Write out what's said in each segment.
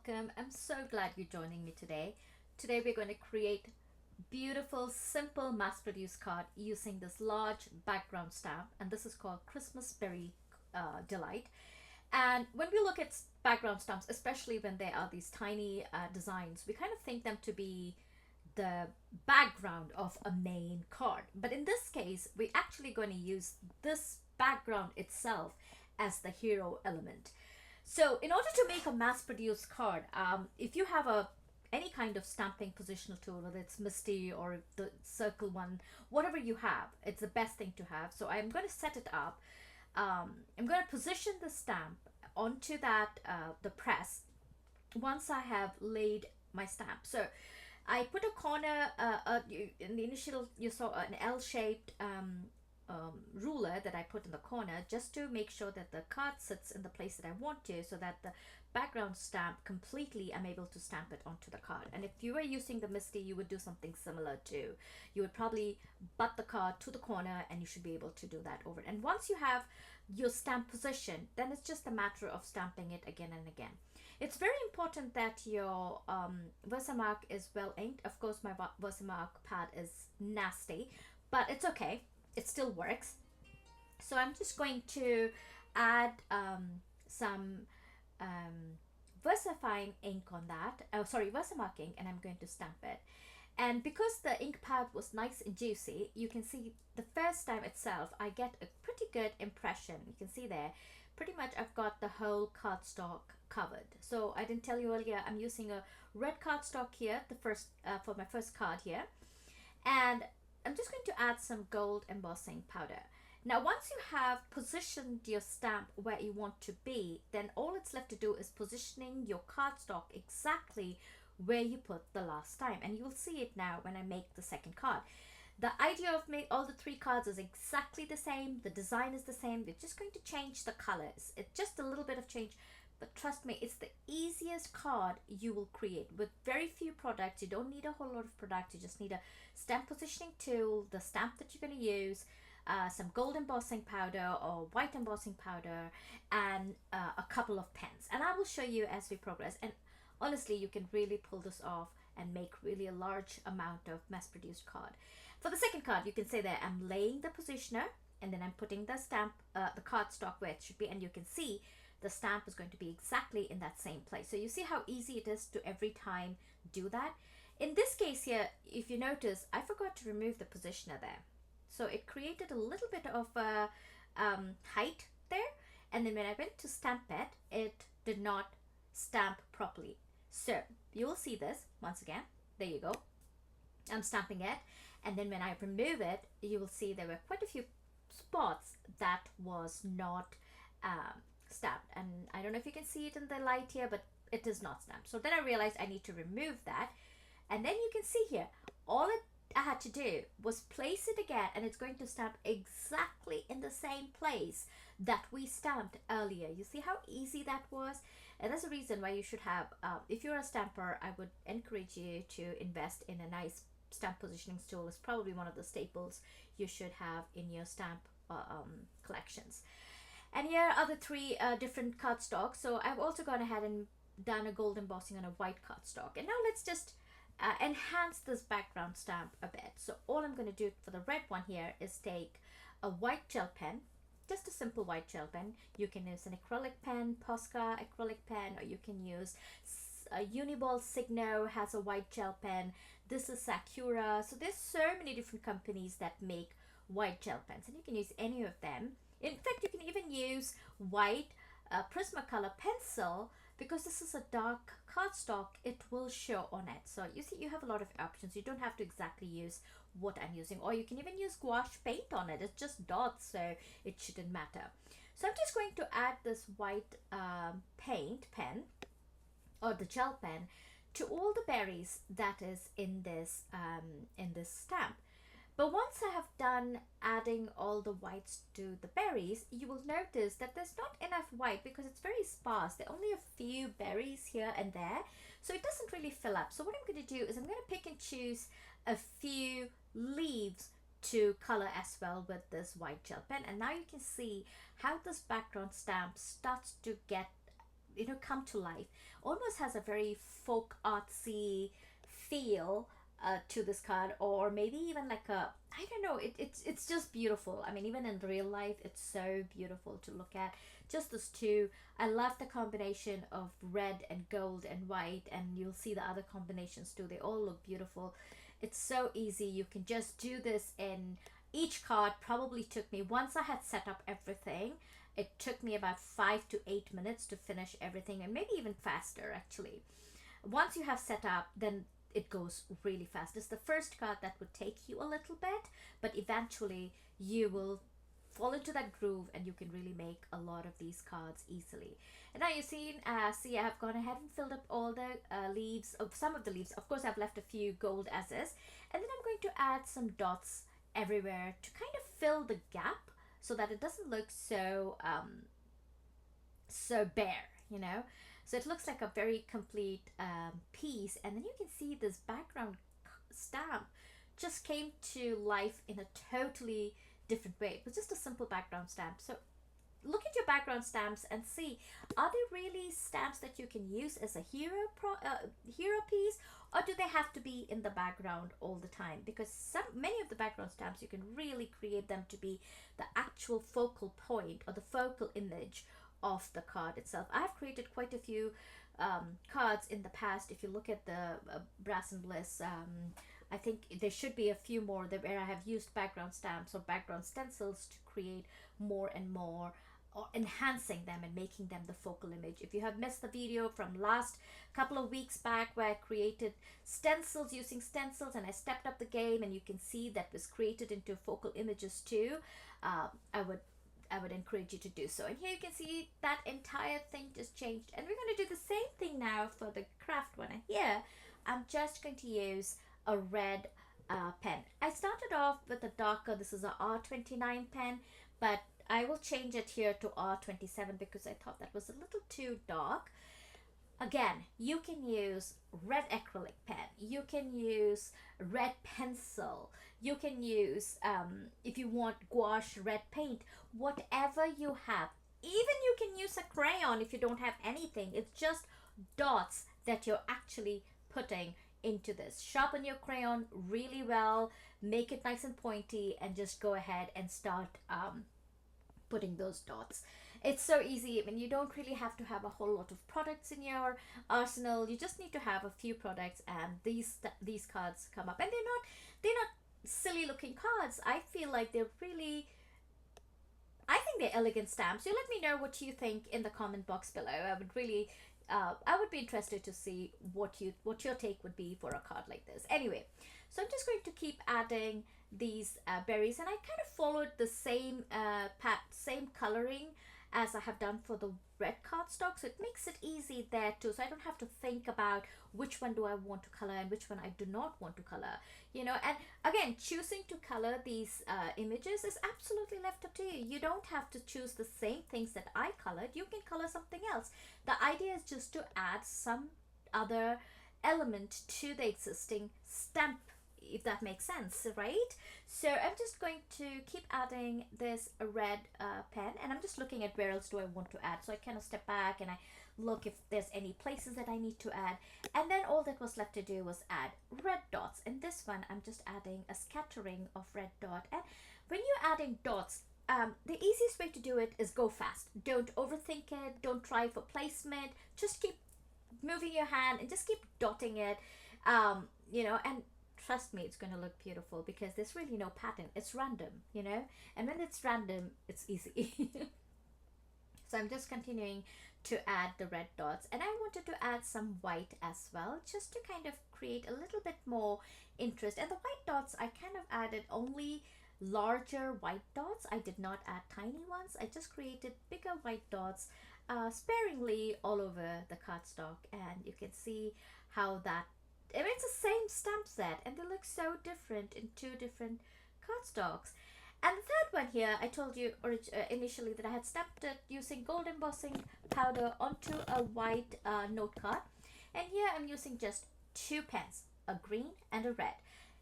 welcome. I'm so glad you're joining me today. Today we're going to create beautiful, simple mass-produced card using this large background stamp, and this is called Christmas Berry Delight. And when we look at background stamps, especially when they are these tiny designs, we kind of think them to be the background of a main card. But in this case, we're actually going to use this background itself as the hero element. So, in order to make a mass-produced card, if you have a any kind of stamping positional tool, whether it's Misty or the circle one, whatever you have, it's the best thing to have. So I'm going to set it up. I'm going to position the stamp onto that the press once I have laid my stamp. So I put a corner in the initial you saw an L-shaped ruler that I put in the corner just to make sure that the card sits in the place that I want to, so that the background stamp completely I'm able to stamp it onto the card. And if you were using the Misty, you would do something similar too. You would probably butt the card to the corner and you should be able to do that over it. And once you have your stamp position, then it's just a matter of stamping it again and again. It's very important that your Versamark is well inked. Of course, my Versamark pad is nasty, but it's okay. It still works. So I'm just going to add some VersaFine ink on that. Oh, sorry, Versamark ink, and I'm going to stamp it. And because the ink pad was nice and juicy, you can see the first time itself, I get a pretty good impression. You can see there, pretty much I've got the whole cardstock covered. So I didn't tell you earlier, I'm using a red cardstock here, the first for my first card here. And I'm just going to add some gold embossing powder. Now, once you have positioned your stamp where you want to be, then all it's left to do is positioning your cardstock exactly where you put the last time. And you'll see it now when I make the second card. The idea of make all the three cards is exactly the same. The design is the same. We're just going to change the colors. It's just a little bit of change. But trust me, it's the easiest card you will create with very few products. You don't need a whole lot of product. You just need a stamp positioning tool, the stamp that you're going to use, some gold embossing powder or white embossing powder, and a couple of pens. And I will show you as we progress. And honestly, you can really pull this off and make really a large amount of mass-produced card. For the second card, you can say that I'm laying the positioner and then I'm putting the stamp, the cardstock where it should be, and you can see the stamp is going to be exactly in that same place. So you see how easy it is to every time do that. In this case here, if you notice, I forgot to remove the positioner there. So it created a little bit of a height there. And then when I went to stamp it, it did not stamp properly. So you will see this once again. There you go. I'm stamping it. And then when I remove it, you will see there were quite a few spots that was not stamped. And I don't know if you can see it in the light here, but it is not stamped. So then I realized I need to remove that. And then you can see here, all I had to do was place it again, and it's going to stamp exactly in the same place that we stamped earlier. You see how easy that was? And that's the reason why you should have, if you're a stamper, I would encourage you to invest in a nice stamp positioning tool. It's probably one of the staples you should have in your stamp collections. And here are the three different cardstocks. So I've also gone ahead and done a gold embossing on a white cardstock. And now let's just enhance this background stamp a bit. So all I'm going to do for the red one here is take a white gel pen, just a simple white gel pen. You can use an acrylic pen, Posca acrylic pen, or you can use a Uniball Signo has a white gel pen. This is Sakura. So there's so many different companies that make white gel pens, and you can use any of them. In fact, you can even use white Prismacolor pencil, because this is a dark cardstock, it will show on it. So you see, you have a lot of options. You don't have to exactly use what I'm using, or you can even use gouache paint on it. It's just dots, so it shouldn't matter. So I'm just going to add this white paint pen, or the gel pen, to all the berries that is in this stamp. But once I have done adding all the whites to the berries, you will notice that there's not enough white because it's very sparse. There are only a few berries here and there, so it doesn't really fill up. So what I'm going to do is I'm going to pick and choose a few leaves to color as well with this white gel pen. And now you can see how this background stamp starts to get come to life. Almost has a very folk artsy feel to this card, or maybe even like a, I don't know, it's just beautiful. I mean, even in real life it's so beautiful to look at. Just those two. I love the combination of red and gold and white, and you'll see the other combinations too. They all look beautiful. It's so easy. You can just do this in each card. Probably took me, once I had set up everything, it took me about 5 to 8 minutes to finish everything, and maybe even faster actually. Once you have set up, then it goes really fast. It's the first card that would take you a little bit, but eventually you will fall into that groove and you can really make a lot of these cards easily. And now you see, I've gone ahead and filled up all the leaves, of some of the leaves. Of course, I've left a few gold as is, and then I'm going to add some dots everywhere to kind of fill the gap so that it doesn't look so bare, so it looks like a very complete piece. And then you can see this background stamp just came to life in a totally different way. It was just a simple background stamp. So look at your background stamps and see, are they really stamps that you can use as a hero piece, or do they have to be in the background all the time? Because many of the background stamps, you can really create them to be the actual focal point or the focal image of the card itself. I've created quite a few cards in the past. If you look at the Brass and Bliss, I think there should be a few more where I have used background stamps or background stencils to create more and more, or enhancing them and making them the focal image. If you have missed the video from last couple of weeks back where I created stencils using stencils and I stepped up the game, and you can see that was created into focal images too, I would encourage you to do so. And here you can see that entire thing just changed. And we're going to do the same thing now for the craft one. And here, I'm just going to use a red pen. I started off with a darker, this is a R29 pen, but I will change it here to R27 because I thought that was a little too dark. Again, you can use red acrylic pen, you can use red pencil, you can use, if you want, gouache red paint, whatever you have. Even you can use a crayon if you don't have anything. It's just dots that you're actually putting into this. Sharpen your crayon really well, make it nice and pointy, and just go ahead and start putting those dots. It's so easy. I mean, you don't really have to have a whole lot of products in your arsenal. You just need to have a few products, and these cards come up. And they're not silly looking cards. I feel like they're really, I think they're elegant stamps. You let me know what you think in the comment box below. I would be interested to see what your take would be for a card like this. Anyway, so I'm just going to keep adding these berries, and I kind of followed the same same coloring as I have done for the red cardstock, so it makes it easy there too, so I don't have to think about which one do I want to color and which one I do not want to color, and again, choosing to color these images is absolutely left up to you. You don't have to choose the same things that I colored. You can color something else. The idea is just to add some other element to the existing stamp, if that makes sense, right? So I'm just going to keep adding this red pen, and I'm just looking at where else do I want to add. So I kind of step back and I look if there's any places that I need to add, and then all that was left to do was add red dots. In this one, I'm just adding a scattering of red dot. And when you're adding dots, the easiest way to do it is go fast. Don't overthink it. Don't try for placement. Just keep moving your hand and just keep dotting it, and trust me, it's going to look beautiful because there's really no pattern. It's random, and when it's random, it's easy. So I'm just continuing to add the red dots, and I wanted to add some white as well, just to kind of create a little bit more interest. And the white dots, I kind of added only larger white dots. I did not add tiny ones. I just created bigger white dots sparingly all over the cardstock, and you can see how that, I mean, it's the same stamp set and they look so different in two different cardstocks. And the third one here, I told you initially that I had stamped it using gold embossing powder onto a white note card. And here I'm using just two pens, a green and a red.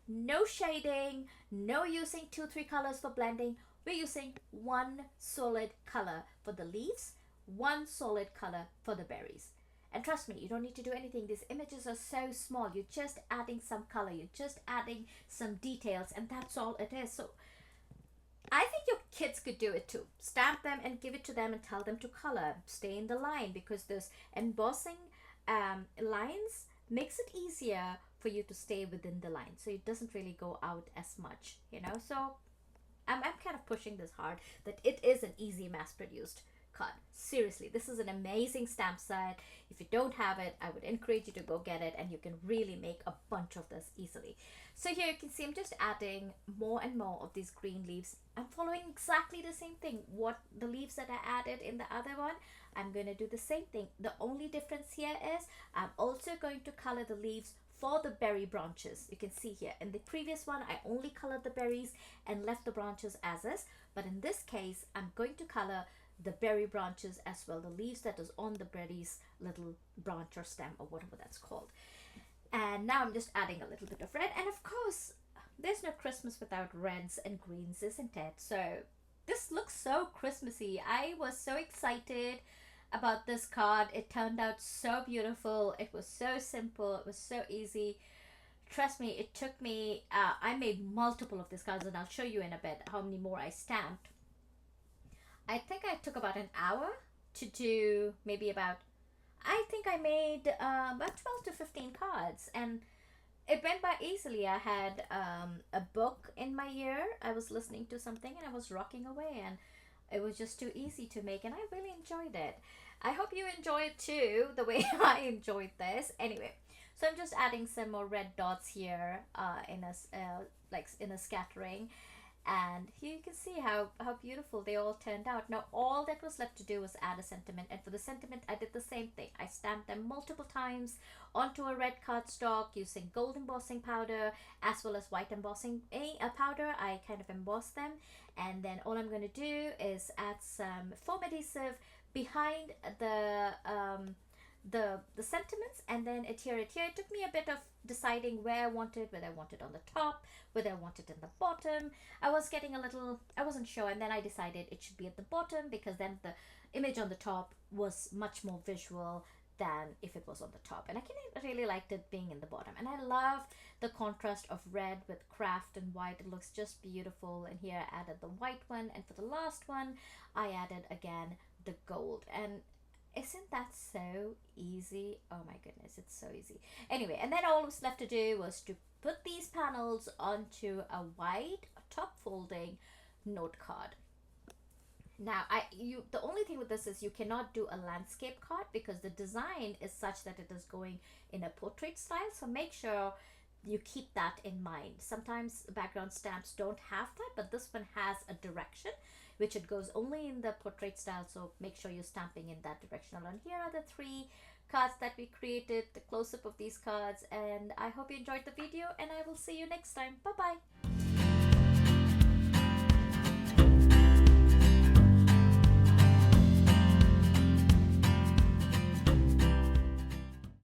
No shading, no using 2-3 colors for blending. We're using one solid color for the leaves, one solid color for the berries. And trust me, you don't need to do anything. These images are so small. You're just adding some color, you're just adding some details, and that's all it is. So I think your kids could do it too. Stamp them and give it to them and tell them to color. Stay in the line, because those embossing lines makes it easier for you to stay within the line. So it doesn't really go out as much, you know. So I'm kind of pushing this hard that it is an easy mass produced card. Seriously, this is an amazing stamp set. If you don't have it, I would encourage you to go get it, and you can really make a bunch of this easily. So here you can see I'm just adding more and more of these green leaves. I'm following exactly the same thing. What the leaves that I added in the other one, I'm going to do the same thing. The only difference here is I'm also going to color the leaves for the berry branches. You can see here in the previous one I only colored the berries and left the branches as is, but in this case I'm going to color the berry branches as well, the leaves that is on the berries little branch or stem or whatever that's called. And now I'm just adding a little bit of red, and of course there's no Christmas without reds and greens, isn't it? So this looks so Christmassy. I was so excited about this card. It turned out so beautiful. It was so simple, it was so easy. Trust me, it took me I made multiple of these cards, and I'll show you in a bit how many more I stamped. I think I took about an hour to do maybe about, I think I made about 12 to 15 cards, and it went by easily. I had a book in my ear, I was listening to something, and I was rocking away, and it was just too easy to make, and I really enjoyed it. I hope you enjoyed too, the way I enjoyed this. Anyway, so I'm just adding some more red dots here in a like in a scattering, and here you can see how beautiful they all turned out. Now all that was left to do was add a sentiment, and for the sentiment I did the same thing. I stamped them multiple times onto a red cardstock using gold embossing powder as well as white embossing powder. I kind of embossed them, and then all I'm going to do is add some foam adhesive behind the sentiments, and then adhere it here. It took me a bit of deciding where I wanted, whether I wanted on the top, whether I wanted in the bottom. I was getting a little, I wasn't sure, and then I decided it should be at the bottom, because then the image on the top was much more visual than if it was on the top, and I really liked it being in the bottom. And I love the contrast of red with craft and white. It looks just beautiful. And here I added the white one, and for the last one I added again the gold. And isn't that so easy? Oh my goodness, it's so easy. Anyway, and then all was left to do was to put these panels onto a white top folding note card. Now the only thing with this is you cannot do a landscape card, because the design is such that it is going in a portrait style. So make sure you keep that in mind. Sometimes background stamps don't have that, but this one has a direction which it goes only in the portrait style, so make sure you're stamping in that direction. And here are the 3 cards that we created, the close-up of these cards, and I hope you enjoyed the video, and I will see you next time. Bye bye.